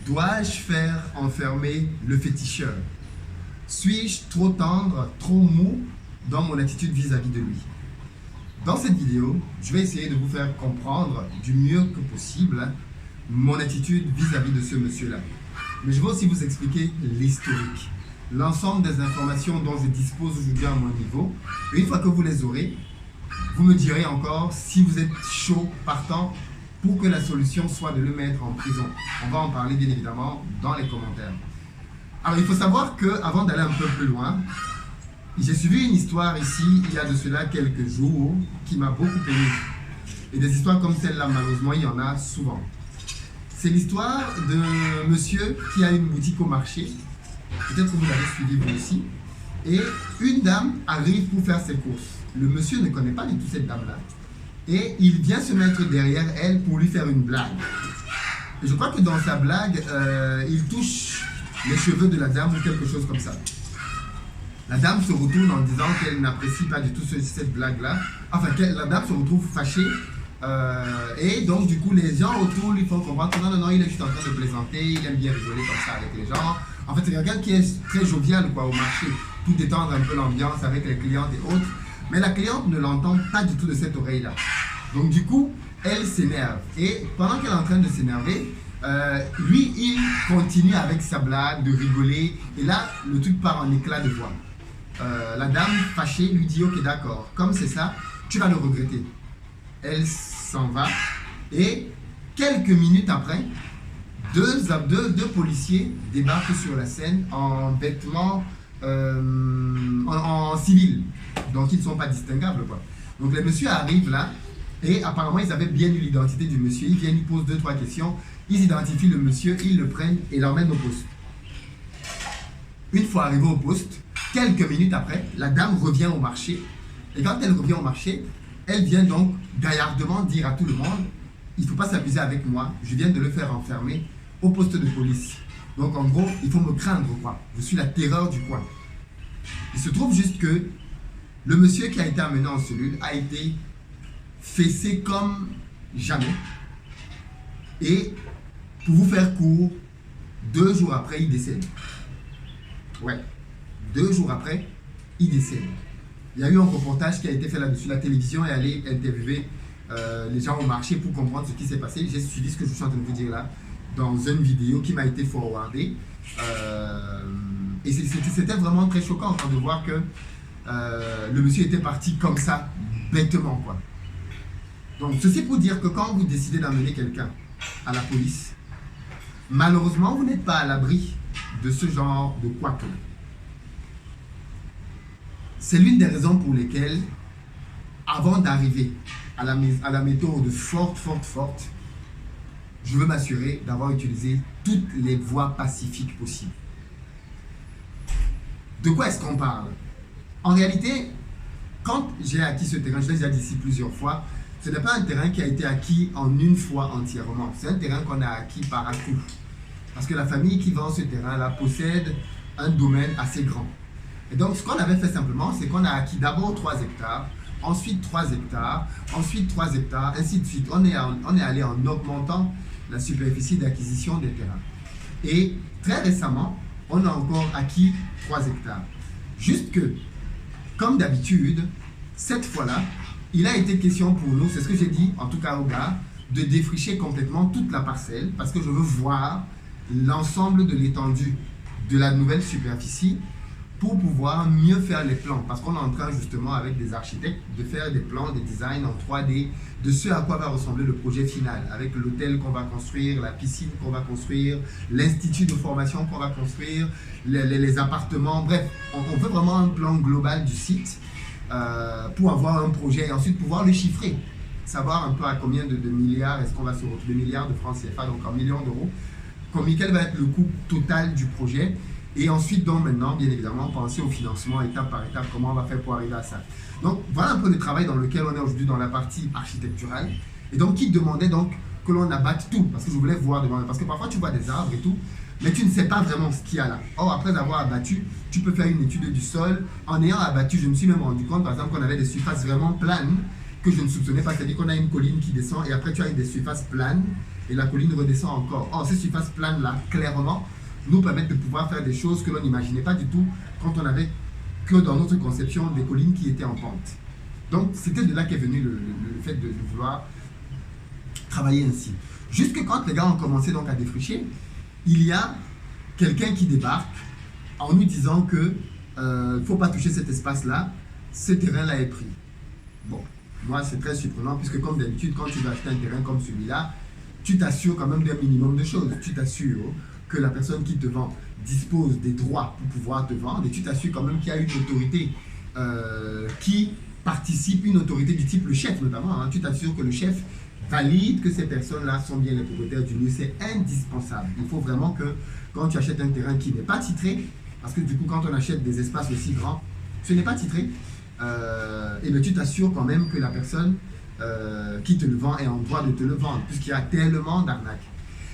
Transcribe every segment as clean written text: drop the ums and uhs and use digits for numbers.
Dois-je faire enfermer le féticheur? Suis-je trop tendre, trop mou dans mon attitude vis-à-vis de lui? Dans cette vidéo, je vais essayer de vous faire comprendre du mieux que possible mon attitude vis-à-vis de ce monsieur-là. Mais je vais aussi vous expliquer l'historique, l'ensemble des informations dont je dispose aujourd'hui à mon niveau. Et une fois que vous les aurez, vous me direz encore si vous êtes chaud, partant, pour que la solution soit de le mettre en prison. On va en parler bien évidemment dans les commentaires. Alors il faut savoir qu'avant d'aller un peu plus loin, j'ai suivi une histoire ici, il y a de cela quelques jours, qui m'a beaucoup ému. Et des histoires comme celle-là, malheureusement, il y en a souvent. C'est l'histoire de monsieur qui a une boutique au marché. Peut-être que vous l'avez suivi vous aussi. Et une dame arrive pour faire ses courses. Le monsieur ne connaît pas du tout cette dame-là. Et il vient se mettre derrière elle pour lui faire une blague. Et je crois que dans sa blague, il touche les cheveux de la dame ou quelque chose comme ça. La dame se retourne en disant qu'elle n'apprécie pas du tout cette blague-là. Enfin, la dame se retrouve fâchée. Et donc, du coup, les gens autour lui font comprendre que non, il est juste en train de plaisanter, il aime bien rigoler comme ça avec les gens. En fait, c'est quelqu'un qui est très jovial au marché, tout détendre un peu l'ambiance avec les clientes et autres. Mais la cliente ne l'entend pas du tout de cette oreille-là. Donc, du coup, elle s'énerve. Et pendant qu'elle est en train de s'énerver, lui, il continue avec sa blague, de rigoler. Et là, le truc part en éclat de voix. La dame, fâchée, lui dit « Ok, d'accord, comme c'est ça, tu vas le regretter. » Elle s'en va. Et quelques minutes après, deux policiers débarquent sur la scène en vêtements en civil. Donc, ils ne sont pas distinguables, quoi. Donc, les messieurs arrivent là. Et apparemment, ils avaient bien eu l'identité du monsieur. Ils viennent, ils posent 2-3 questions. Ils identifient le monsieur, ils le prennent et l'emmènent au poste. Une fois arrivé au poste, quelques minutes après, la dame revient au marché. Et quand elle revient au marché, elle vient donc gaillardement dire à tout le monde « Il ne faut pas s'amuser avec moi, je viens de le faire enfermer au poste de police. Donc en gros, il faut me craindre, quoi. Je suis la terreur du coin. » Il se trouve juste que le monsieur qui a été amené en cellule a été fessé comme jamais. Et pour vous faire court, 2 jours après, il décède. Ouais, 2 jours après, il décède. Il y a eu un reportage qui a été fait là-dessus. La télévision est allée interviewer les gens au marché pour comprendre ce qui s'est passé. J'ai suivi ce que je suis en train de vous dire là dans une vidéo qui m'a été forwardée. Et c'était vraiment très choquant de voir que le monsieur était parti comme ça, bêtement, quoi. Donc, ceci pour dire que quand vous décidez d'amener quelqu'un à la police, malheureusement, vous n'êtes pas à l'abri de ce genre de couac. C'est l'une des raisons pour lesquelles, avant d'arriver à la méthode forte, je veux m'assurer d'avoir utilisé toutes les voies pacifiques possibles. De quoi est-ce qu'on parle? En réalité, quand j'ai acquis ce terrain, je l'ai déjà dit ici plusieurs fois, ce n'est pas un terrain qui a été acquis en une fois entièrement. C'est un terrain qu'on a acquis par à-coup. Parce que la famille qui vend ce terrain-là possède un domaine assez grand. Et donc, ce qu'on avait fait simplement, c'est qu'on a acquis d'abord 3 hectares, ensuite 3 hectares, ensuite 3 hectares, ainsi de suite. On est allé en augmentant la superficie d'acquisition des terrains. Et très récemment, on a encore acquis 3 hectares. Juste que, comme d'habitude, cette fois-là, il a été question pour nous, c'est ce que j'ai dit, en tout cas au gars, de défricher complètement toute la parcelle parce que je veux voir l'ensemble de l'étendue de la nouvelle superficie pour pouvoir mieux faire les plans. Parce qu'on est en train justement avec des architectes de faire des plans, des designs en 3D de ce à quoi va ressembler le projet final. Avec l'hôtel qu'on va construire, la piscine qu'on va construire, l'institut de formation qu'on va construire, les appartements. Bref, on veut vraiment un plan global du site pour avoir un projet et ensuite pouvoir le chiffrer. Savoir un peu à combien de milliards est-ce qu'on va se retrouver, de milliards de francs CFA, donc en millions d'euros. Quel va être le coût total du projet. Et ensuite, donc maintenant, bien évidemment, penser au financement étape par étape, comment on va faire pour arriver à ça. Donc, voilà un peu le travail dans lequel on est aujourd'hui dans la partie architecturale. Et donc, qui demandait donc que l'on abatte tout. Parce que je voulais voir devant. Parce que parfois, tu vois des arbres et tout, mais tu ne sais pas vraiment ce qu'il y a là. Or, après avoir abattu, tu peux faire une étude du sol. En ayant abattu, je me suis même rendu compte, par exemple, qu'on avait des surfaces vraiment planes que je ne soupçonnais pas. C'est-à-dire qu'on a une colline qui descend et après, tu as des surfaces planes et la colline redescend encore. Or, ces surfaces planes-là, clairement, nous permettent de pouvoir faire des choses que l'on n'imaginait pas du tout quand on avait que dans notre conception des collines qui étaient en pente. Donc, c'était de là qu'est venu le fait de vouloir travailler ainsi. Jusque quand les gars ont commencé donc à défricher, il y a quelqu'un qui débarque en nous disant que ne faut pas toucher cet espace-là, ce terrain-là est pris. Bon, moi c'est très surprenant puisque comme d'habitude, quand tu vas acheter un terrain comme celui-là, tu t'assures quand même d'un minimum de choses. Tu t'assures que la personne qui te vend dispose des droits pour pouvoir te vendre et tu t'assures quand même qu'il y a une autorité qui participe, une autorité du type le chef notamment. Hein. Tu t'assures que le chef valide que ces personnes-là sont bien les propriétaires du lieu. C'est indispensable. Il faut vraiment que quand tu achètes un terrain qui n'est pas titré, parce que du coup quand on achète des espaces aussi grands, ce n'est pas titré, et bien tu t'assures quand même que la personne qui te le vend est en droit de te le vendre, puisqu'il y a tellement d'arnaques.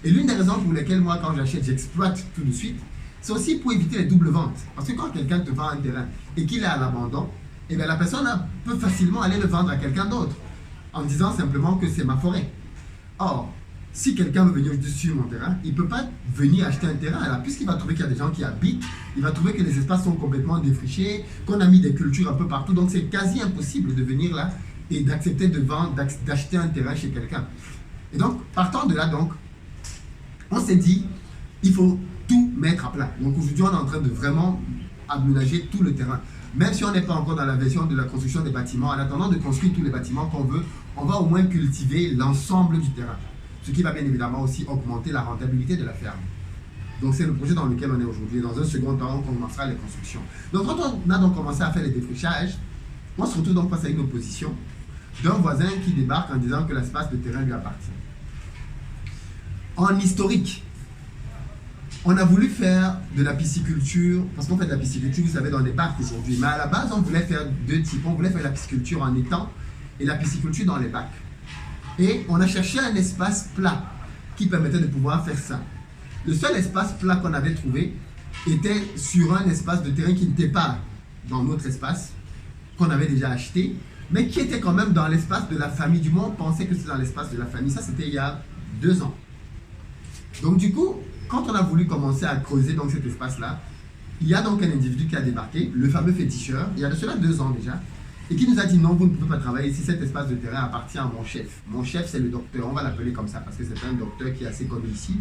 Et l'une des raisons pour lesquelles moi quand j'achète, j'exploite tout de suite, c'est aussi pour éviter les doubles ventes. Parce que quand quelqu'un te vend un terrain et qu'il est à l'abandon, et bien la personne peut facilement aller le vendre à quelqu'un d'autre, en disant simplement que c'est ma forêt. Or, si quelqu'un veut venir sur mon terrain, il ne peut pas venir acheter un terrain là, puisqu'il va trouver qu'il y a des gens qui habitent, il va trouver que les espaces sont complètement défrichés, qu'on a mis des cultures un peu partout, donc c'est quasi impossible de venir là et d'accepter de vendre, d'acheter un terrain chez quelqu'un. Et donc, partant de là, donc, on s'est dit, il faut tout mettre à plat. Donc aujourd'hui, on est en train de vraiment aménager tout le terrain. Même si on n'est pas encore dans la version de la construction des bâtiments, en attendant de construire tous les bâtiments qu'on veut, on va au moins cultiver l'ensemble du terrain. Ce qui va bien évidemment aussi augmenter la rentabilité de la ferme. Donc c'est le projet dans lequel on est aujourd'hui. Dans un second temps, on commencera les constructions. Donc quand on a donc commencé à faire les défrichages, on se retrouve donc face à une opposition d'un voisin qui débarque en disant que l'espace de terrain lui appartient. En historique, on a voulu faire de la pisciculture, parce qu'on fait de la pisciculture, vous savez, dans les parcs aujourd'hui. Mais à la base, on voulait faire deux types. On voulait faire la pisciculture en étang et la pisciculture dans les bacs. Et on a cherché un espace plat qui permettait de pouvoir faire ça. Le seul espace plat qu'on avait trouvé était sur un espace de terrain qui n'était pas dans notre espace, qu'on avait déjà acheté, mais qui était quand même dans l'espace de la famille. Du moins, on pensait que c'était dans l'espace de la famille. Ça, c'était il y a 2 ans. Donc du coup, quand on a voulu commencer à creuser donc cet espace-là, il y a donc un individu qui a débarqué, le fameux féticheur, il y a de cela 2 ans déjà, et qui nous a dit non, vous ne pouvez pas travailler ici, cet espace de terrain appartient à mon chef. Mon chef, c'est le docteur, on va l'appeler comme ça, parce que c'est un docteur qui est assez connu ici.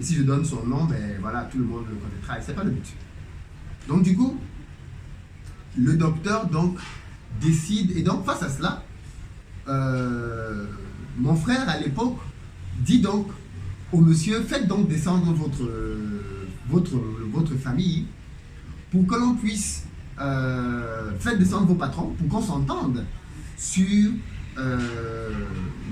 Et si je donne son nom, ben voilà, tout le monde le connaîtra, et c'est pas le but. Donc du coup, le docteur donc décide, et donc face à cela, mon frère à l'époque dit donc au monsieur, faites donc descendre votre famille pour que l'on puisse faire descendre vos patrons pour qu'on s'entende sur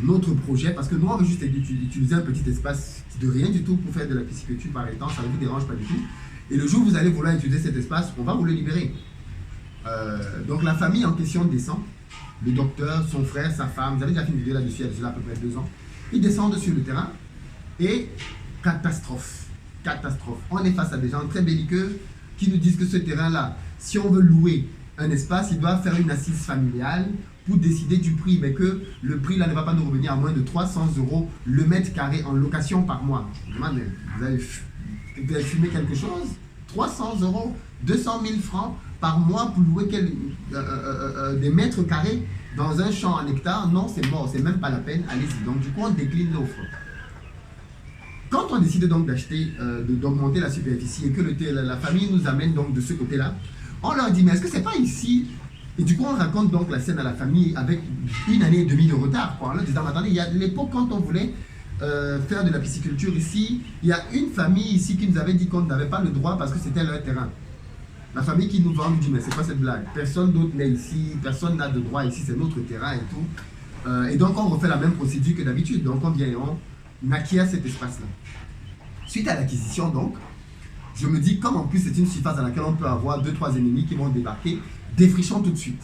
notre projet, parce que nous on veut juste utiliser un petit espace de rien du tout pour faire de la pisciculture par étang, ça ne vous dérange pas du tout, et le jour où vous allez vouloir utiliser cet espace, on va vous le libérer. Donc la famille en question descend, le docteur, son frère, sa femme, vous avez déjà fait une vidéo là-dessus, il y a à peu près 2 ans, ils descendent sur le terrain. Et catastrophe, catastrophe. On est face à des gens très belliqueux qui nous disent que ce terrain-là, si on veut louer un espace, il doit faire une assise familiale pour décider du prix, mais que le prix là ne va pas nous revenir à moins de 300 € le mètre carré en location par mois. Je demande, vous avez fumé quelque chose? 300 €, 200 000 francs par mois pour louer des mètres carrés dans un champ en hectare? Non, c'est mort, c'est même pas la peine, allez-y. Donc du coup, on décline l'offre. Quand on décide donc d'acheter, d'augmenter la superficie et que la famille nous amène donc de ce côté-là, on leur dit, mais est-ce que c'est pas ici? Et du coup, on raconte donc la scène à la famille avec 1 année et demie de retard, quoi, en leur disant, attendez, il y a l'époque quand on voulait faire de la pisciculture ici, il y a une famille ici qui nous avait dit qu'on n'avait pas le droit parce que c'était leur terrain. La famille qui nous vend nous dit, mais c'est quoi cette blague? Personne d'autre n'est ici, personne n'a de droit ici, c'est notre terrain et tout. Et donc, on refait la même procédure que d'habitude. Donc, on vient et on acquiert cet espace-là. Suite à l'acquisition, donc, je me dis, comme en plus c'est une surface dans laquelle on peut avoir 2-3 ennemis qui vont débarquer, défrichons tout de suite.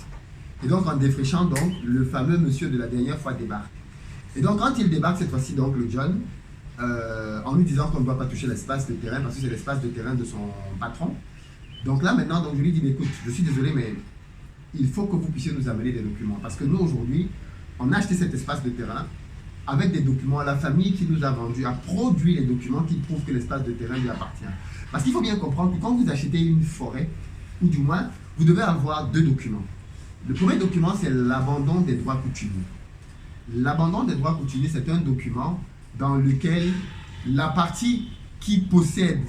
Et donc, en défrichant, donc, le fameux monsieur de la dernière fois débarque. Et donc, quand il débarque cette fois-ci, donc, le John, en lui disant qu'on ne doit pas toucher l'espace de terrain parce que c'est l'espace de terrain de son patron. Donc là, maintenant, donc, je lui dis, mais écoute, je suis désolé, mais il faut que vous puissiez nous amener des documents. Parce que nous, aujourd'hui, on a acheté cet espace de terrain avec des documents. La famille qui nous a vendu a produit les documents qui prouvent que l'espace de terrain lui appartient. Parce qu'il faut bien comprendre que quand vous achetez une forêt, ou du moins, vous devez avoir deux documents. Le premier document, c'est l'abandon des droits coutumiers. L'abandon des droits coutumiers, c'est un document dans lequel la partie qui possède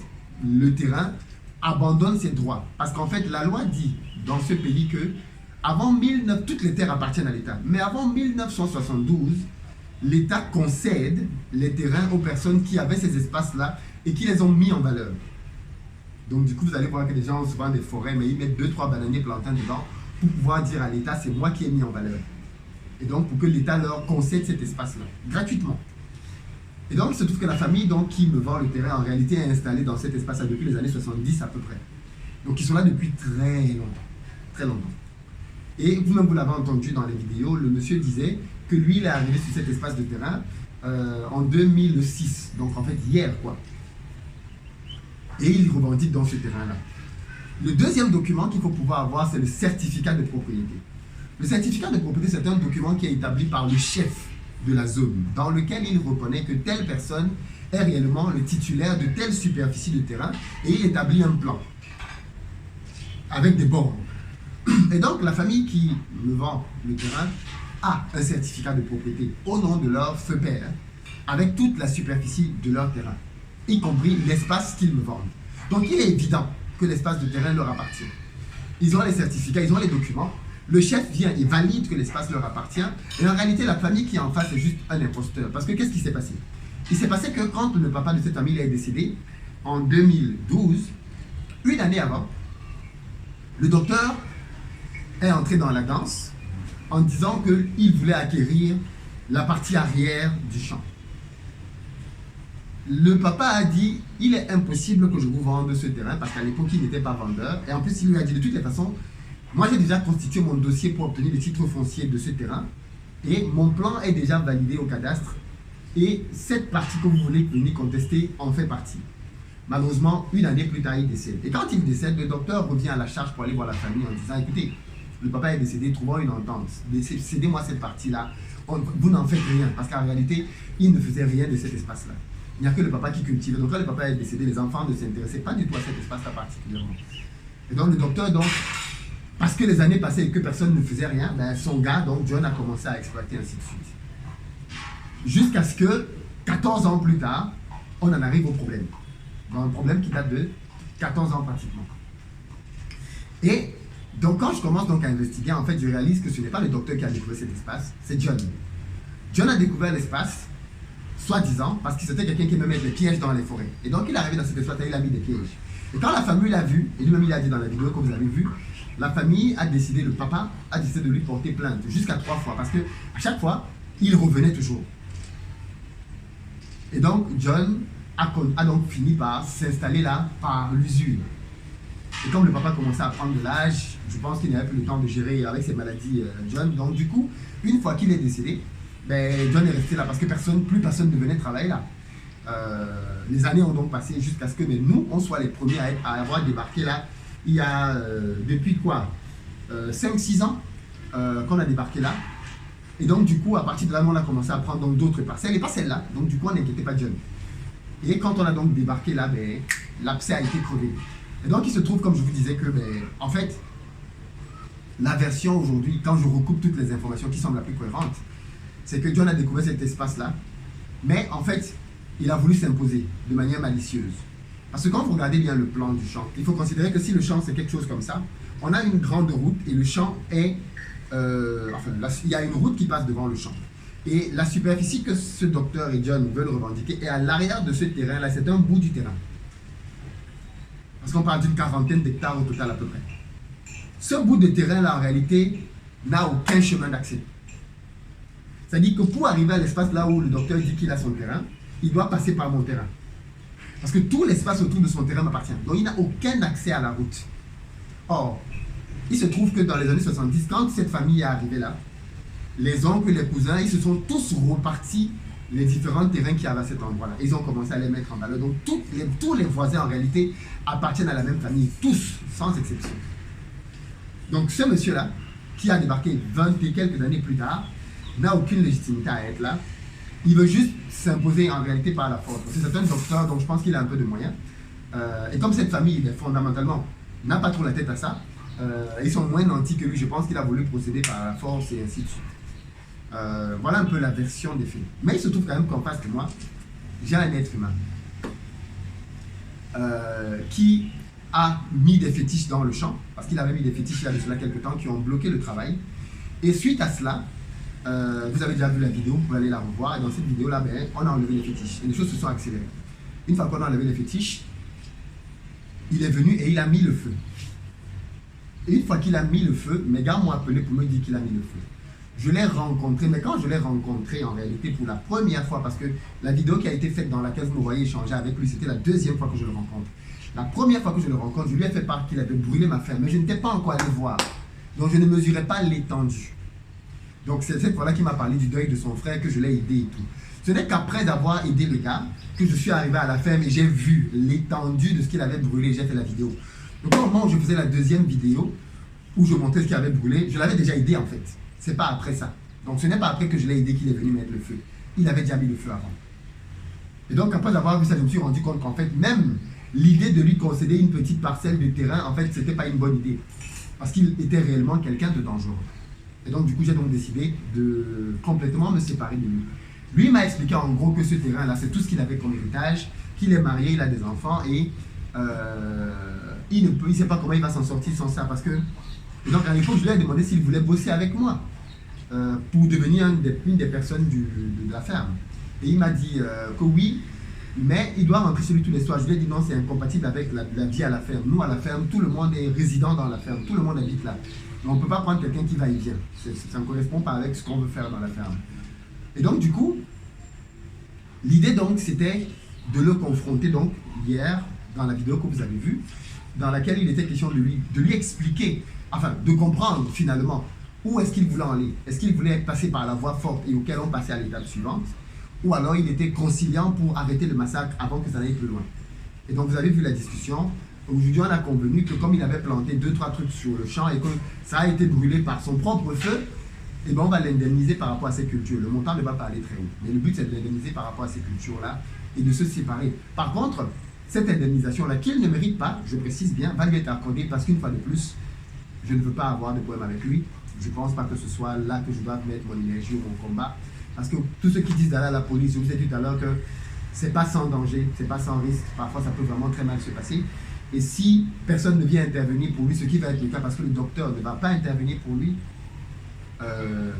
le terrain abandonne ses droits. Parce qu'en fait, la loi dit dans ce pays que toutes les terres appartiennent à l'État. Mais avant 1972, l'État concède les terrains aux personnes qui avaient ces espaces-là et qui les ont mis en valeur. Donc du coup, vous allez voir que les gens ont souvent des forêts, mais ils mettent 2-3 bananiers plantains dedans pour pouvoir dire à l'État, c'est moi qui ai mis en valeur. Et donc, pour que l'État leur concède cet espace-là, gratuitement. Et donc, il se trouve que la famille qui me vend le terrain, en réalité, est installée dans cet espace-là depuis les années 70 à peu près. Donc, ils sont là depuis très longtemps. Très longtemps. Et vous-même, vous l'avez entendu dans les vidéos, le monsieur disait que lui, il est arrivé sur cet espace de terrain en 2006. Donc, en fait, hier, quoi. Et il revendique dans ce terrain-là. Le deuxième document qu'il faut pouvoir avoir, c'est le certificat de propriété. Le certificat de propriété, c'est un document qui est établi par le chef de la zone, dans lequel il reconnaît que telle personne est réellement le titulaire de telle superficie de terrain et il établit un plan avec des bornes. Et donc, la famille qui me vend le terrain a un certificat de propriété au nom de leur feu père, avec toute la superficie de leur terrain, y compris l'espace qu'ils me vendent. Donc, il est évident que l'espace de terrain leur appartient. Ils ont les certificats, ils ont les documents. Le chef vient et valide que l'espace leur appartient. Et en réalité, la famille qui est en face est juste un imposteur. Parce que qu'est-ce qui s'est passé? Il s'est passé que quand le papa de cette famille est décédé, en 2012, une année avant, le docteur est entré dans la danse en disant qu'il voulait acquérir la partie arrière du champ. Le papa a dit, il est impossible que je vous vende ce terrain parce qu'à l'époque, il n'était pas vendeur. Et en plus, il lui a dit de toutes les façons, moi j'ai déjà constitué mon dossier pour obtenir le titre foncier de ce terrain et mon plan est déjà validé au cadastre et cette partie que vous voulez venir contester en fait partie. Malheureusement, une année plus tard, il décède. Et quand il décède, le docteur revient à la charge pour aller voir la famille en disant, écoutez, le papa est décédé, trouvons une entente, cédez-moi cette partie-là, vous n'en faites rien parce qu'en réalité, il ne faisait rien de cet espace-là. Il n'y a que le papa qui cultivait. Donc quand le papa est décédé, les enfants ne s'intéressaient pas du tout à cet espace-là particulièrement. Et donc le docteur, parce que les années passaient et que personne ne faisait rien, son gars, donc John, a commencé à exploiter ainsi de suite. Jusqu'à ce que, 14 ans plus tard, on en arrive au problème. Un problème qui date de 14 ans pratiquement. Et donc quand je commence à investiguer, en fait, je réalise que ce n'est pas le docteur qui a découvert cet espace, c'est John. John a découvert l'espace, soi-disant, parce que c'était quelqu'un qui aimait mettre des pièges dans les forêts. Et donc il est arrivé dans cet espace et il a mis des pièges. Et quand la famille l'a vu, et lui-même il a dit dans la vidéo que vous avez vu, la famille a décidé, le papa a décidé de lui porter plainte jusqu'à 3 fois, parce que à chaque fois, il revenait toujours. Et donc John a donc fini par s'installer là par l'usure. Et comme le papa commençait à prendre de l'âge, je pense qu'il n'avait plus le temps de gérer avec ses maladies John. Donc du coup, une fois qu'il est décédé, John est resté là parce que plus personne ne venait travailler là. Les années ont donc passé jusqu'à ce que nous, on soit les premiers à avoir débarqué là. Il y a depuis quoi 5-6 ans qu'on a débarqué là. Et donc du coup, à partir de là, on a commencé à prendre d'autres parcelles et pas celle-là. Donc du coup, on n'inquiétait pas John. Et quand on a donc débarqué là, l'abcès a été crevé. Et donc il se trouve, comme je vous disais, que en fait, la version aujourd'hui, quand je recoupe toutes les informations qui semblent la plus cohérente, c'est que John a découvert cet espace-là, mais en fait, il a voulu s'imposer de manière malicieuse. Parce que quand vous regardez bien le plan du champ, il faut considérer que si le champ c'est quelque chose comme ça, on a une grande route et le champ est... il y a une route qui passe devant le champ. Et la superficie que ce docteur et John veulent revendiquer est à l'arrière de ce terrain-là, c'est un bout du terrain. Parce qu'on parle d'une 40aine d'hectares au total à peu près. Ce bout de terrain-là, en réalité, n'a aucun chemin d'accès. C'est-à-dire que pour arriver à l'espace là où le docteur dit qu'il a son terrain, il doit passer par mon terrain. Parce que tout l'espace autour de son terrain m'appartient. Donc il n'a aucun accès à la route. Or, il se trouve que dans les années 70, quand cette famille est arrivée là, les oncles et les cousins, ils se sont tous repartis les différents terrains qu'il y avait à cet endroit-là. Ils ont commencé à les mettre en valeur. Donc tous les voisins en réalité appartiennent à la même famille, tous, sans exception. Donc ce monsieur-là, qui a débarqué 20 et quelques années plus tard, n'a aucune légitimité à être là. Il veut juste s'imposer en réalité par la force. C'est un docteur, donc je pense qu'il a un peu de moyens. Et comme cette famille, fondamentalement, n'a pas trop la tête à ça, ils sont moins nantis que lui, je pense qu'il a voulu procéder par la force et ainsi de suite. Voilà un peu la version des faits. Mais il se trouve quand même qu'en face de moi, j'ai un être humain qui a mis des fétiches dans le champ, parce qu'il avait mis des fétiches il y a de cela quelques temps qui ont bloqué le travail. Et suite à cela, vous avez déjà vu la vidéo, vous pouvez aller la revoir. Et dans cette vidéo-là, ben, on a enlevé les fétiches. Et les choses se sont accélérées. Une fois qu'on a enlevé les fétiches, il est venu et il a mis le feu. Et une fois qu'il a mis le feu, mes gars m'ont appelé pour me dire qu'il a mis le feu. Je l'ai rencontré, mais quand je l'ai rencontré en réalité pour la première fois, parce que la vidéo qui a été faite dans laquelle vous me voyez échanger avec lui, c'était la deuxième fois que je le rencontre. La première fois que je le rencontre, je lui ai fait part qu'il avait brûlé ma ferme, mais je n'étais pas encore allé voir. Donc je ne mesurais pas l'étendue. Donc c'est cette fois-là qu'il m'a parlé du deuil de son frère, que je l'ai aidé et tout. Ce n'est qu'après avoir aidé le gars, que je suis arrivé à la ferme et j'ai vu l'étendue de ce qu'il avait brûlé, j'ai fait la vidéo. Donc au moment où je faisais la deuxième vidéo, où je montrais ce qu'il avait brûlé, je l'avais déjà aidé en fait. C'est pas après ça. Donc ce n'est pas après que je l'ai aidé qu'il est venu mettre le feu. Il avait déjà mis le feu avant. Et donc après avoir vu ça, je me suis rendu compte qu'en fait, même l'idée de lui concéder une petite parcelle de terrain, en fait, c'était pas une bonne idée. Parce qu'il était réellement quelqu'un de dangereux. Et donc du coup, j'ai donc décidé de complètement me séparer de lui. Lui m'a expliqué en gros que ce terrain-là, c'est tout ce qu'il avait comme héritage, qu'il est marié, il a des enfants et il ne sait pas comment il va s'en sortir sans ça. Parce que, et donc à l'époque, je lui ai demandé s'il voulait bosser avec moi pour devenir une des personnes de la ferme. Et il m'a dit que oui, mais il doit rentrer chez lui tous les soirs. Je lui ai dit non, c'est incompatible avec la vie à la ferme. Nous, à la ferme, tout le monde est résident dans la ferme, tout le monde habite là. Donc on ne peut pas prendre quelqu'un qui va et vient. Ça ne correspond pas avec ce qu'on veut faire dans la ferme. Et donc du coup, l'idée donc c'était de le confronter donc hier dans la vidéo que vous avez vue, dans laquelle il était question de lui expliquer, enfin de comprendre finalement où est-ce qu'il voulait en aller. Est-ce qu'il voulait passer par la voie forte et auquel on passait à l'étape suivante, ou alors il était conciliant pour arrêter le massacre avant que ça n'aille plus loin. Et donc vous avez vu la discussion. Aujourd'hui on a convenu que comme il avait planté 2-3 trucs sur le champ et que ça a été brûlé par son propre feu, et ben on va l'indemniser par rapport à ces cultures. Le montant ne va pas aller très haut. Mais le but, c'est de l'indemniser par rapport à ces cultures-là et de se séparer. Par contre, cette indemnisation-là, qu'il ne mérite pas, je précise bien, va lui être accordée parce qu'une fois de plus, je ne veux pas avoir de problème avec lui. Je ne pense pas que ce soit là que je dois mettre mon énergie ou mon combat. Parce que tous ceux qui disent d'aller à la police, je vous ai dit tout à l'heure que c'est pas sans danger, c'est pas sans risque. Parfois, ça peut vraiment très mal se passer. Et si personne ne vient intervenir pour lui, ce qui va être le cas parce que le docteur ne va pas intervenir pour lui,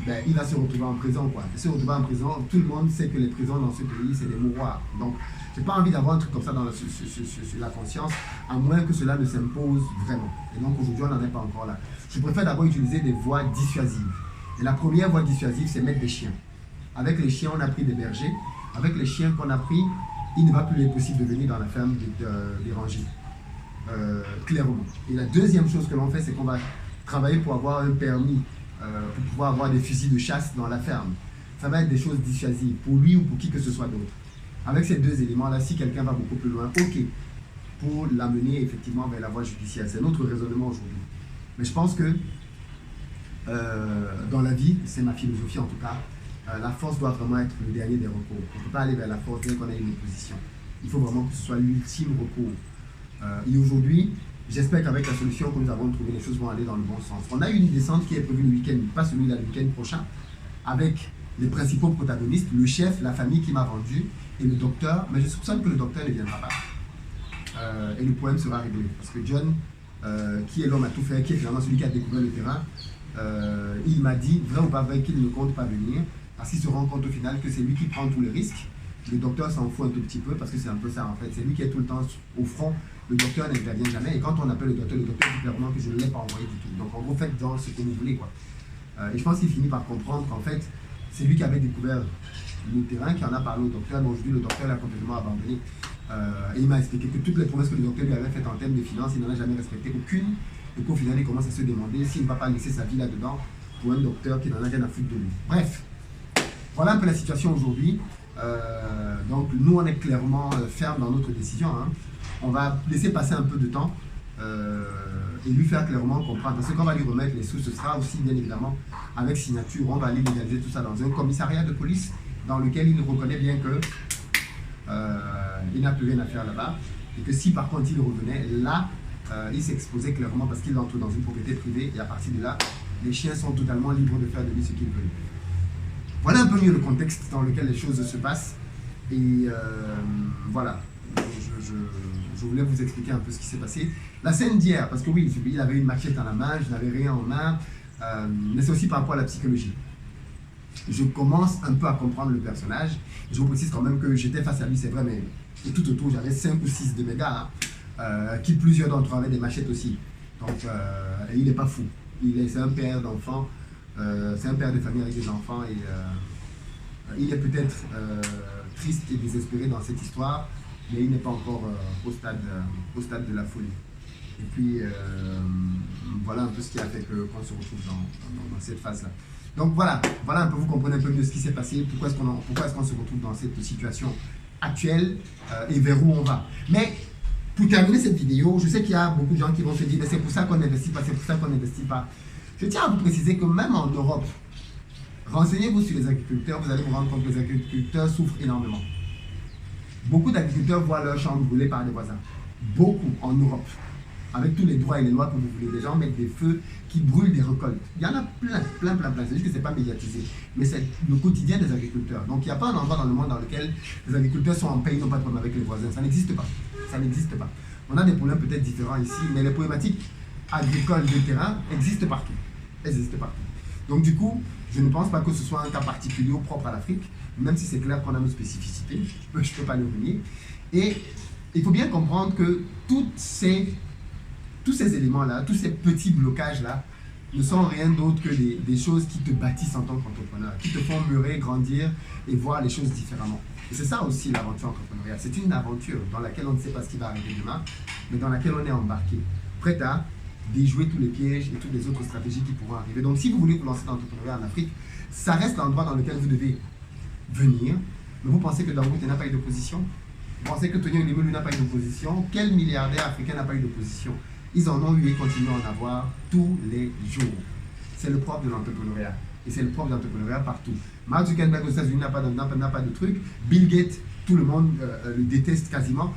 ben, il va se retrouver en prison, quoi. Il se retrouver en prison, tout le monde sait que les prisons dans ce pays, c'est des mouroirs. Donc, j'ai pas envie d'avoir un truc comme ça sur la conscience, à moins que cela ne s'impose vraiment. Et donc, aujourd'hui, on n'en est pas encore là. Je préfère d'abord utiliser des voies dissuasives. Et la première voie dissuasive, c'est mettre des chiens. Avec les chiens, on a pris des bergers. Avec les chiens qu'on a pris, il ne va plus être possible de venir dans la ferme déranger. Clairement. Et la deuxième chose que l'on fait, c'est qu'on va travailler pour avoir un permis pour pouvoir avoir des fusils de chasse dans la ferme. Ça va être des choses dissuasives pour lui ou pour qui que ce soit d'autre. Avec ces deux éléments-là, si quelqu'un va beaucoup plus loin, ok, pour l'amener effectivement vers la voie judiciaire. C'est notre raisonnement aujourd'hui. Mais je pense que dans la vie, c'est ma philosophie en tout cas, la force doit vraiment être le dernier des recours. On ne peut pas aller vers la force dès qu'on a une opposition. Il faut vraiment que ce soit l'ultime recours. Et aujourd'hui, j'espère qu'avec la solution que nous avons trouvée, les choses vont aller dans le bon sens. On a eu une descente qui est prévue le week-end, pas celui-là, le week-end prochain, avec les principaux protagonistes, le chef, la famille qui m'a vendu et le docteur. Mais je soupçonne que le docteur ne viendra pas. Et le problème sera réglé. Parce que John, qui est l'homme à tout faire, qui est finalement celui qui a découvert le terrain, il m'a dit, vrai ou pas vrai, qu'il ne compte pas venir, parce qu'il se rend compte au final que c'est lui qui prend tous les risques. Le docteur s'en fout un tout petit peu, parce que c'est un peu ça en fait. C'est lui qui est tout le temps au front. Le docteur n'intervient jamais. Et quand on appelle le docteur dit clairement que je ne l'ai pas envoyé du tout. Donc en gros, faites dans ce que vous voulez, quoi. Et je pense qu'il finit par comprendre qu'en fait, c'est lui qui avait découvert le terrain, qui en a parlé au docteur. Mais aujourd'hui, le docteur l'a complètement abandonné. Et il m'a expliqué que toutes les promesses que le docteur lui avait faites en termes de finances, il n'en a jamais respecté aucune. Et qu'au final, il commence à se demander s'il ne va pas laisser sa vie là-dedans pour un docteur qui n'en a rien à foutre de lui. Bref, voilà un peu la situation aujourd'hui. Donc nous, on est clairement ferme dans notre décision. Hein. On va laisser passer un peu de temps et lui faire clairement comprendre. Parce que quand on va lui remettre les sous, ce sera aussi bien évidemment avec signature. On va aller légaliser tout ça dans un commissariat de police dans lequel il reconnaît bien que il n'a plus rien à faire là-bas. Et que si par contre il revenait, là, il s'exposait clairement parce qu'il entre dans une propriété privée et à partir de là, les chiens sont totalement libres de faire de lui ce qu'ils veulent. Voilà un peu mieux le contexte dans lequel les choses se passent. Et voilà, je voulais vous expliquer un peu ce qui s'est passé. La scène d'hier, parce que oui, il avait une machette dans la main, je n'avais rien en main, mais c'est aussi par rapport à la psychologie. Je commence un peu à comprendre le personnage. Je vous précise quand même que j'étais face à lui, c'est vrai, mais tout autour, j'avais 5 ou 6 de mes gars, qui plusieurs d'entre eux avaient des machettes aussi. Donc, il n'est pas fou. C'est un père d'enfants, c'est un père de famille avec des enfants, et il est peut-être triste et désespéré dans cette histoire, mais il n'est pas encore au stade de la folie. Et puis, voilà un peu ce qui a fait qu'on se retrouve dans cette phase-là. Donc voilà un peu, vous comprenez un peu mieux ce qui s'est passé, pourquoi est-ce qu'on se retrouve dans cette situation actuelle et vers où on va. Mais pour terminer cette vidéo, je sais qu'il y a beaucoup de gens qui vont se dire c'est pour ça qu'on n'investit pas, c'est pour ça qu'on n'investit pas. Je tiens à vous préciser que même en Europe, renseignez-vous sur les agriculteurs, vous allez vous rendre compte que les agriculteurs souffrent énormément. Beaucoup d'agriculteurs voient leurs champs brûlés par des voisins. Beaucoup en Europe. Avec tous les droits et les lois que vous voulez, des gens mettent des feux qui brûlent des récoltes. Il y en a plein. C'est juste que ce n'est pas médiatisé. Mais c'est le quotidien des agriculteurs. Donc il n'y a pas un endroit dans le monde dans lequel les agriculteurs sont en paix, ils n'ont pas de problème avec les voisins. Ça n'existe pas. Ça n'existe pas. On a des problèmes peut-être différents ici, mais les problématiques agricoles de terrain existent partout. Donc du coup, je ne pense pas que ce soit un cas particulier ou propre à l'Afrique, même si c'est clair qu'on a nos spécificités. Je ne peux pas le nier. Et il faut bien comprendre que tous ces éléments-là, tous ces petits blocages-là, ne sont rien d'autre que des choses qui te bâtissent en tant qu'entrepreneur, qui te font mûrir, grandir et voir les choses différemment. Et c'est ça aussi l'aventure entrepreneuriale. C'est une aventure dans laquelle on ne sait pas ce qui va arriver demain, mais dans laquelle on est embarqué, prêt à déjouer tous les pièges et toutes les autres stratégies qui pourront arriver. Donc si vous voulez vous lancer dans l'entrepreneuriat en Afrique, ça reste l'endroit dans lequel vous devez venir. Mais vous pensez que Dangote n'a pas eu d'opposition? Vous pensez que Tony Elumelu n'a pas eu d'opposition? Quel milliardaire africain n'a pas eu d'opposition? Ils en ont eu et continuent à en avoir tous les jours. C'est le propre de l'entrepreneuriat. Et c'est le propre de l'entrepreneuriat partout. Mark Zuckerberg aux États-Unis n'a pas de truc. Bill Gates, tout le monde le déteste quasiment.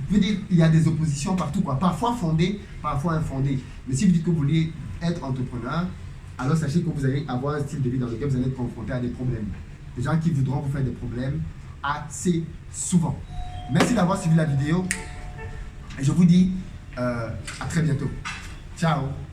Je veux dire, il y a des oppositions partout, quoi. Parfois fondées, parfois infondées. Mais si vous dites que vous voulez être entrepreneur, alors sachez que vous allez avoir un style de vie dans lequel vous allez être confronté à des problèmes. Des gens qui voudront vous faire des problèmes assez souvent. Merci d'avoir suivi la vidéo. Et je vous dis à très bientôt. Ciao.